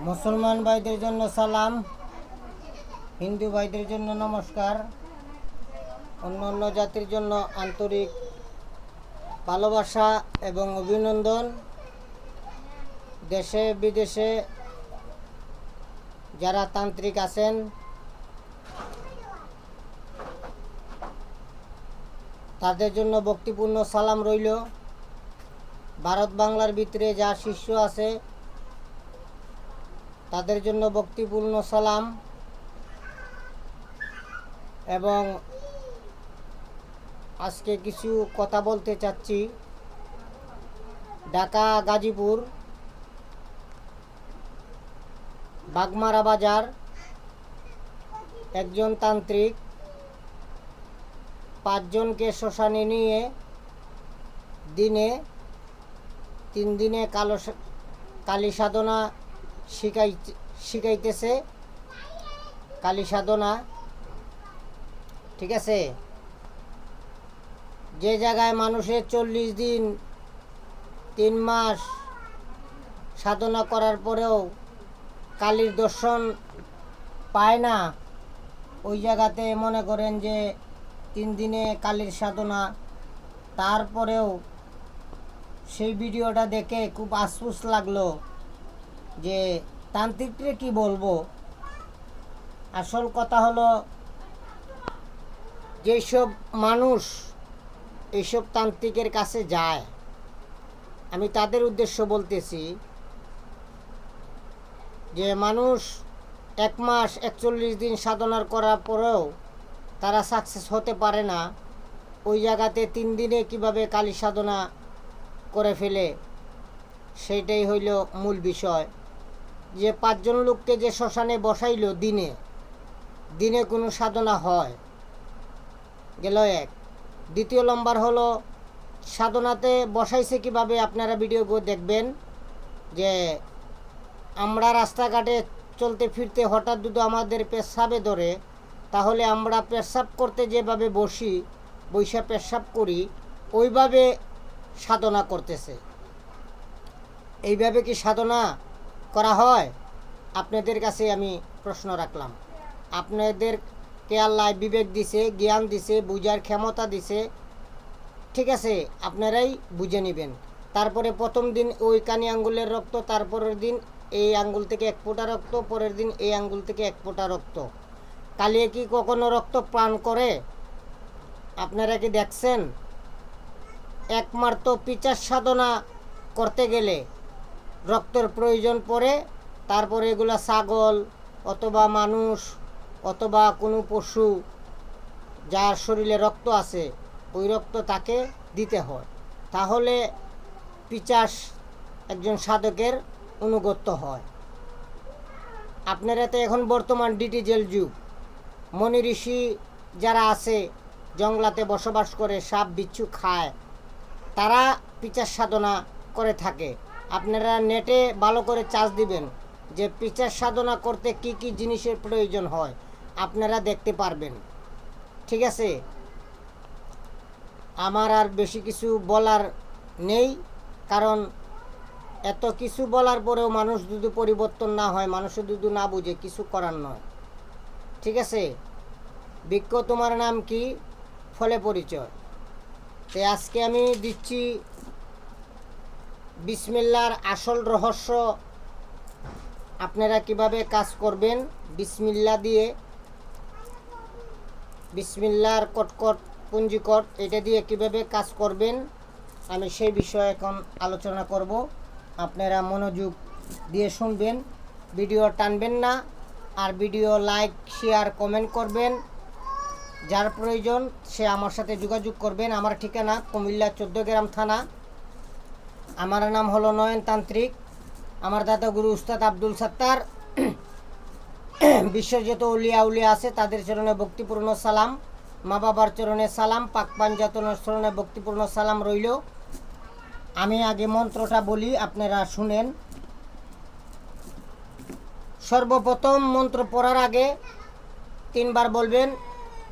মুসলমান ভাইদের জন্য সালাম, হিন্দু ভাইদের জন্য নমস্কার, অন্য অন্য জাতির জন্য আন্তরিক ভালোবাসা এবং অভিনন্দন। দেশে বিদেশে যারা তান্ত্রিক আছেন তাদের জন্য ভক্তিপূর্ণ সালাম রইল। ভারত বাংলার ভিতরে যা শিষ্য আছে তাদের জন্য ভক্তিপূর্ণ সালাম। এবং আজকে কিছু কথা বলতে চাচ্ছি। ঢাকা গাজীপুর বাগমারা বাজার একজন তান্ত্রিক 5 জনকে শ্মশানে নিয়ে দিনে 3 দিনে কালী সাধনা শিখাইতেছে। কালী সাধনা, ঠিক আছে। যে জায়গায় মানুষের 40 দিন 3 মাস সাধনা করার পরেও কালীর দর্শন পায় না, ওই জায়গাতে মনে করেন যে 3 দিনে কালীর সাধনা, তারপরেও সেই ভিডিওটা দেখে খুব আফসোস লাগলো যে তান্ত্রিকরে কি বলবো। আসল কথা হলো যেসব মানুষ এইসব তান্ত্রিকের কাছে যায়, আমি তাদের উদ্দেশ্য বলতেছি যে মানুষ 1 মাস 41 দিন সাধনার করার পরেও তারা সাকসেস হতে পারে না, ওই জায়গাতে 3 দিনে কিভাবে কালী সাধনা করে ফেলে, সেইটাই হইল মূল বিষয়। যে 5 জন লোককে যে শ্মশানে বসাইল দিনে দিনে কোনো সাধনা হয় গেল এক। দ্বিতীয় নম্বর হলো সাধনাতে বসাইছে কিভাবে, আপনারা ভিডিও দেখবেন যে আমরা রাস্তাঘাটে চলতে ফিরতে হঠাৎ যদি আমাদের পেশাবে ধরে, তাহলে আমরা পেশাব করতে যেভাবে বৈশা পেশাব করি ওইভাবে সাধনা করতেছে। এইভাবে কি সাধনা করা হয়? আপনাদের কাছে আমি প্রশ্ন রাখলাম। আপনাদেরকে আল্লাহ বিবেক দিছে, জ্ঞান দিছে, বুঝার ক্ষমতা দিছে, ঠিক আছে, আপনারাই বুঝে নেবেন। তারপরে প্রথম দিন ওই কানি আঙ্গুলের রক্ত, তারপরের দিন এই আঙ্গুল থেকে 1 ফোঁটা রক্ত, পরের দিন এই আঙ্গুল থেকে 1 ফোঁটা রক্ত। কালিয়ে কি কখনো রক্ত পান করে? আপনারা কি দেখছেন? একমাত্র পিচাস সাধনা করতে গেলে রক্তের প্রয়োজন পড়ে। তারপরে এগুলা ছাগল অথবা মানুষ অথবা কোনো পশু যার শরীরে রক্ত আছে ওই রক্ত তাকে দিতে হয়, তাহলে পিচাস একজন সাধকের অনুগত্য হয়। আপনারা তো এখন বর্তমান ডিজিটাল যুগ, মনি ঋষি যারা আছে জঙ্গলাতে বসবাস করে, সাপ বিচ্ছু খায়, তারা পিচাস সাধনা করে থাকে। আপনারা নেটে ভালো করে চার্জ দিবেন যে পিচাস সাধনা করতে কি কি জিনিসের প্রয়োজন হয়, আপনারা দেখতে পারবেন, ঠিক আছে। আমার আর বেশি কিছু বলার নেই, কারণ এত কিছু বলার পরেও মানুষ যদি পরিবর্তন না হয়, মানুষ যদি না বুঝে, কিছু করার নয়, ঠিক আছে। বৃক্ষ তোমার নাম কি, ফলে পরিচয়। তো আজকে আমি দিচ্ছি বিসমিল্লাহর আসল রহস্য, আপনারা কিভাবে কাজ করবেন। বিসমিল্লাহ দিয়ে, বিসমিল্লাহর কটকট পুঞ্জিকট, এটা দিয়ে কিভাবে কাজ করবেন আমি সেই বিষয়ে এখন আলোচনা করব। আপনারা মনোযোগ দিয়ে শুনবেন, ভিডিও টানবেন না, আর ভিডিও লাইক শেয়ার কমেন্ট করবেন। যার প্রয়োজন সে আমার সাথে যোগাযোগ করবেন। আমার ঠিকানা কুমিল্লা 14 গ্রাম থানা। আমার নাম হলো নয়ন তান্ত্রিক। আমার দাদা গুরু উস্তাদ আব্দুল সাত্তার, বিশ্বযত উলিয়া উলিয়া আছে তাদের চরণে ভক্তিপূর্ণ সালাম, মা বাবার চরণে সালাম, পাক পাঞ্জাতনের চরণে ভক্তিপূর্ণ সালাম রইল। আমি আগে মন্ত্রটা বলি, আপনারা শুনেন। সর্বপ্রথম মন্ত্র পড়ার আগে 3 বার বলবেন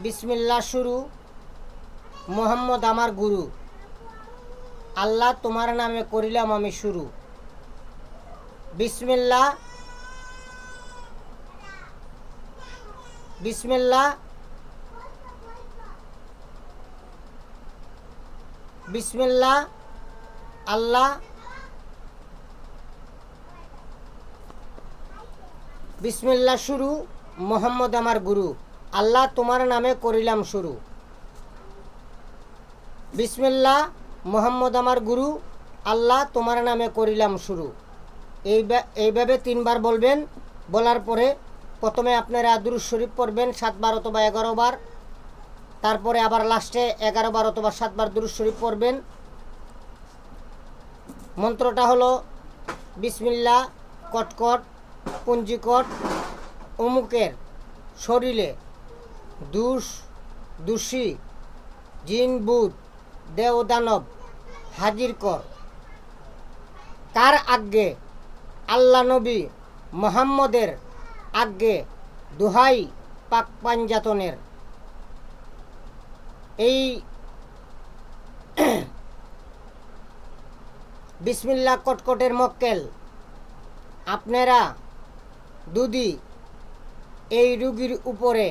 বিসমিল্লাহ শুরু, মোহাম্মদ আমার গুরু, আল্লাহ তোমার নামে করিলাম আমি শুরু। বিসমিল্লাহ বিসমিল্লাহ, বিসমিল্লাহ আল্লাহ, বিসমিল্লাহ শুরু, মোহাম্মদ আমার গুরু, আল্লাহ তোমার নামে করিলাম শুরু। বিসমিল্লাহ, মোহাম্মদ আমার গুরু, আল্লাহ তোমার নামে করিলাম শুরু। এইভাবে 3 বার বলবেন। বলার পরে প্রথমে আপনারা দুরূদ শরীফ পড়বেন 7 বার অথবা 11 বার, তারপরে আবার লাস্টে 11 বার অথবা 7 বার দুরূদ শরীফ পড়বেন। মন্ত্রটা হলো বিসমিল্লাহ কটকট পুঞ্জিকট অমুকের শরীরে দোষী জিন ভূত দেও দানব হাজির কর। কার আজ্ঞে? আল্লাহ নবী মুহাম্মদের আজ্ঞে, দোহাই পাক পাঞ্জাতনের। এই বিসমিল্লাহ কটকটের মক্কেল আপনারা যদি এই রুগীর উপরে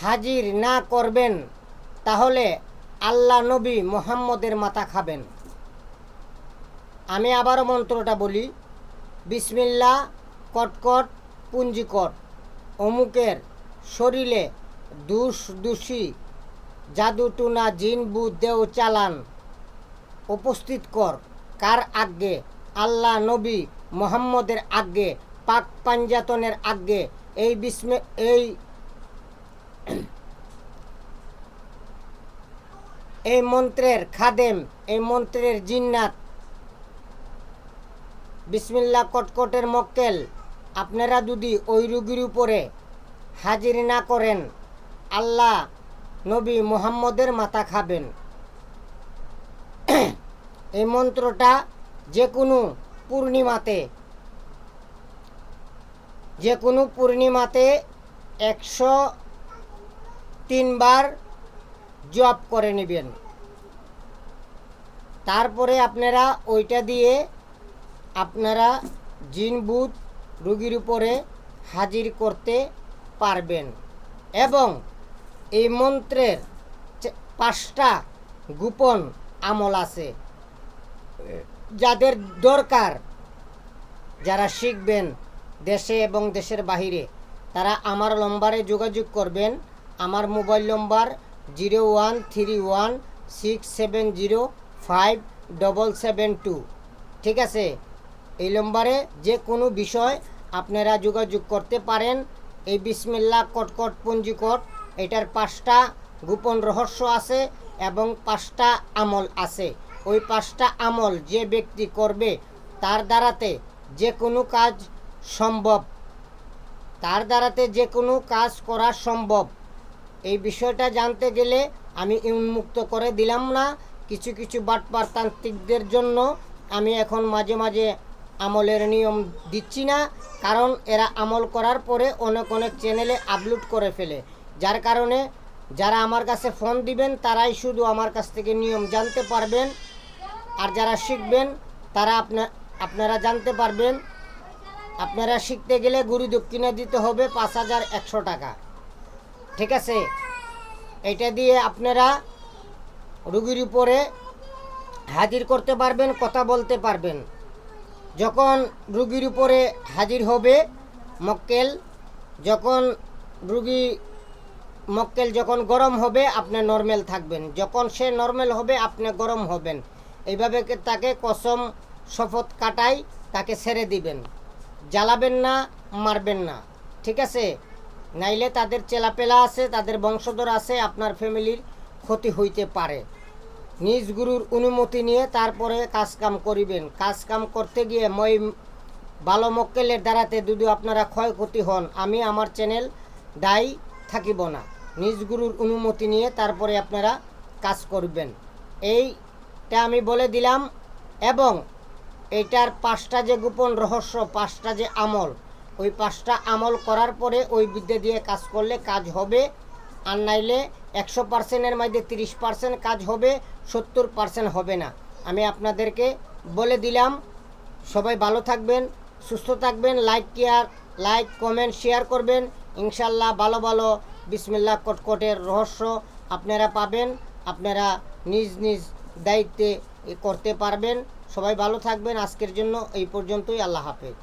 হাজির না করবেন তাহলে আল্লাহ নবী মুহাম্মদের মাথা খাবেন। আমি আবারও মন্ত্রটা বলি, বিসমিল্লাহ কটকট পুঞ্জিকট অমুকের শরীরে দোষী জাদু টুনা জিন ভূত দেও চালান উপস্থিত কর। কার আজ্ঞে? আল্লাহ নবী মুহাম্মদের আজ্ঞে, পাক পাঞ্জাতনের আজ্ঞে। এই মন্ত্রের খাদেম, এই মন্ত্রের জিন্নাত বিসমিল্লাহ কটকটের মক্কেল আপনারা যদি ওই রুগীর উপরে হাজির না করেন আল্লাহ নবী মুহাম্মদের মাথা খাবেন। এই মন্ত্রটা যে কোনো পূর্ণিমাতে 103 বার জপ করে নেবেন। তারপরে আপনারা ওইটা দিয়ে আপনারা জিন ভূত রোগীর উপরে হাজির করতে পারবেন। এবং এই মন্ত্রের 5টা গোপন আমল আছে, যাদের দরকার, যারা শিখবেন দেশে এবং দেশের বাহিরে, তারা আমার নম্বরে যোগাযোগ করবেন। আমার মোবাইল নম্বর 01316705772। ঠিক আছে? এই নম্বরে যে কোনো বিষয় আপনারা যোগাযোগ করতে পারেন। এই বিসমিল্লাহ কটকট পুঞ্জিকট এটার 5টা গোপন রহস্য আছে এবং 5টা আমল আছে। ওই 5টা আমল যে ব্যক্তি করবে তার দ্বারাতে যে কোনো কাজ সম্ভব, তার দ্বারাতে যে কোনো কাজ করা সম্ভব। এই বিষয়টা জানতে গেলে আমি উন্মুক্ত করে দিলাম না। কিছু কিছু বাটপার তান্ত্রিকদের জন্য আমি এখন মাঝে মাঝে আমলের নিয়ম দিচ্ছি না, কারণ এরা আমল করার পরে অনেক চ্যানেলে আপলোড করে ফেলে। যার কারণে যারা আমার কাছে ফোন দিবেন তারাই শুধু আমার কাছ থেকে নিয়ম জানতে পারবেন, আর যারা শিখবেন তারা আপনারা জানতে পারবেন। আপনারা শিখতে গেলে গুরু দক্ষিণা দিতে হবে 5100 টাকা। ঠিক আছে? এটা দিয়ে আপনারা রোগীর উপরে হাজির করতে পারবেন, কথা বলতে পারবেন। যখন রোগীর উপরে হাজির হবে মক্কেল, যখন মক্কেল যখন গরম হবে আপনি নরমাল থাকবেন, যখন সে নরমাল হবে আপনি গরম হবেন। এইভাবে তাকে কসম শপথ কাটাই তাকে ছেড়ে দিবেন, জ্বালাবেন না, মারবেন না। ঠিক আছে? নাইলে তাদের চেলাপেলা আছে, তাদের বংশধর আছে, আপনার ফ্যামিলির ক্ষতি হইতে পারে। নিজ গুরুর অনুমতি নিয়ে তারপরে কাজকাম করিবেন। কাজকাম করতে গিয়ে ভালো মক্কেলের দ্বারাতে যদি আপনারা ক্ষয়ক্ষতি হন, আমি আমার চ্যানেল দায়ী থাকিব না। নিজ গুরুর অনুমতি নিয়ে তারপরে আপনারা কাজ করবেন, এইটা আমি বলে দিলাম। এবং এইটার 5টা যে গোপন রহস্য, 5টা যে আমল, ওই 5টা আমল করার পরে ওই বিদ্যা দিয়ে কাজ করলে কাজ হবে। আর নাইলে 100%-এর মধ্যে 30% কাজ হবে, 70% হবে না। আমি আপনাদেরকে বলে দিলাম। সবাই ভালো থাকবেন, সুস্থ থাকবেন। লাইক কমেন্ট শেয়ার করবেন। ইনশাল্লাহ ভালো ভালো বিসমিল্লাহ কটকটের রহস্য আপনারা পাবেন, আপনারা নিজ নিজ দায়িত্বে করতে পারবেন। সবাই ভালো থাকবেন। আজকের জন্য এই পর্যন্তই। আল্লাহ হাফেজ।